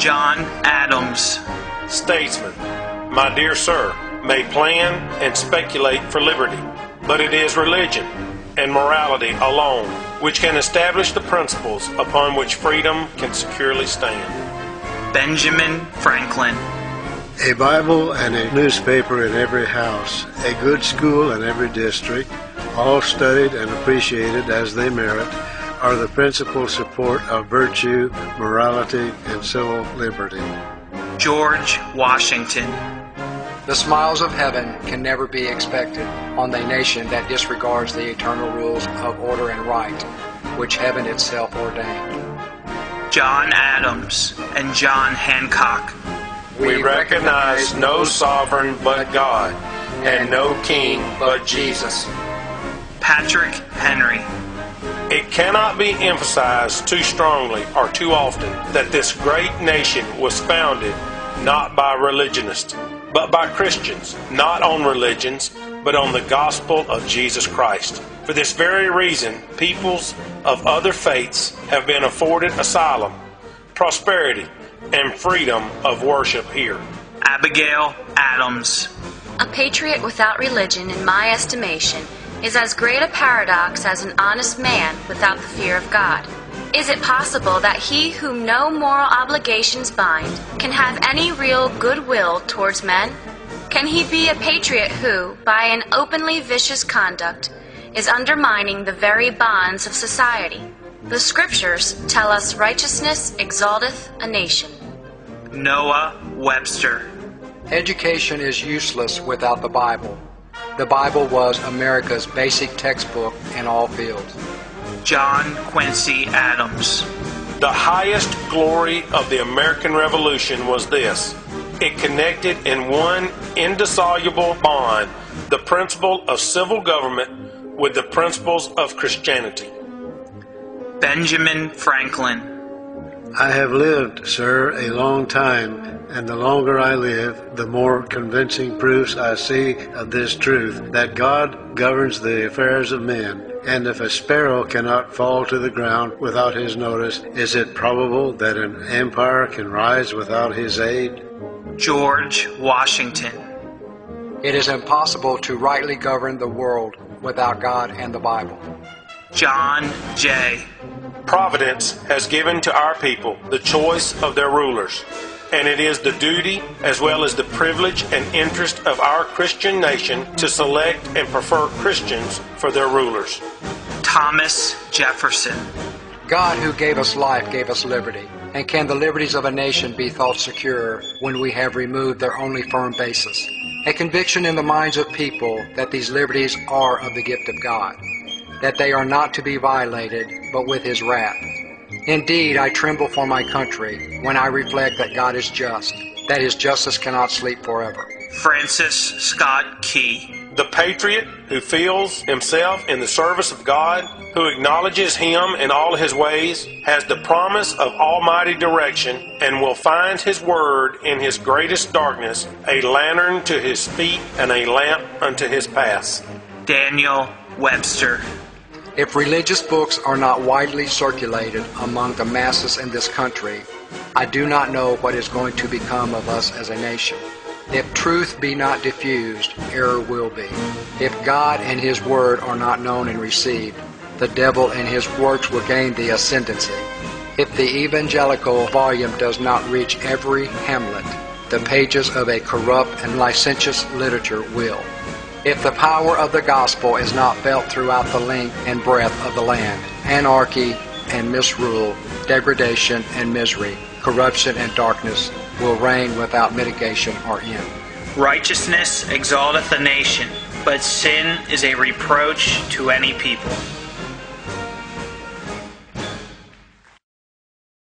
John Adams. Statesman, my dear sir, may plan and speculate for liberty, but it is religion and morality alone which can establish the principles upon which freedom can securely stand. Benjamin Franklin. A Bible and a newspaper in every house, a good school in every district, all studied and appreciated as they merit, are the principal support of virtue, morality, and civil liberty. George Washington. The smiles of heaven can never be expected on a nation that disregards the eternal rules of order and right, which heaven itself ordained. John Adams and John Hancock. We recognize no sovereign but God, and no king but Jesus. Patrick Henry. It cannot be emphasized too strongly or too often that this great nation was founded not by religionists, but by Christians, not on religions, but on the gospel of Jesus Christ. For this very reason, peoples of other faiths have been afforded asylum, prosperity, and freedom of worship here. Abigail Adams. A patriot without religion, in my estimation, is as great a paradox as an honest man without the fear of God. Is it possible that he whom no moral obligations bind can have any real goodwill towards men? Can he be a patriot who, by an openly vicious conduct, is undermining the very bonds of society? The Scriptures tell us righteousness exalteth a nation. Noah Webster. Education is useless without the Bible. The Bible was America's basic textbook in all fields. John Quincy Adams. The highest glory of the American Revolution was this: it connected in one indissoluble bond the principle of civil government with the principles of Christianity. Benjamin Franklin. I have lived, sir, a long time, and the longer I live, the more convincing proofs I see of this truth, that God governs the affairs of men, and if a sparrow cannot fall to the ground without his notice, is it probable that an empire can rise without his aid? George Washington. It is impossible to rightly govern the world without God and the Bible. John Jay. Providence has given to our people the choice of their rulers, and it is the duty as well as the privilege and interest of our Christian nation to select and prefer Christians for their rulers. Thomas Jefferson. God who gave us life gave us liberty. And can the liberties of a nation be thought secure when we have removed their only firm basis? A conviction in the minds of people that these liberties are of the gift of God, that they are not to be violated, but with His wrath. Indeed, I tremble for my country when I reflect that God is just, that His justice cannot sleep forever. Francis Scott Key. The patriot who feels himself in the service of God, who acknowledges Him in all His ways, has the promise of almighty direction, and will find His word in his greatest darkness, a lantern to his feet and a lamp unto his path. Daniel Webster. If religious books are not widely circulated among the masses in this country, I do not know what is going to become of us as a nation. If truth be not diffused, error will be. If God and His word are not known and received, the devil and his works will gain the ascendancy. If the evangelical volume does not reach every hamlet, the pages of a corrupt and licentious literature will. If the power of the gospel is not felt throughout the length and breadth of the land, anarchy and misrule, degradation and misery, corruption and darkness will reign without mitigation or end. Righteousness exalteth a nation, but sin is a reproach to any people.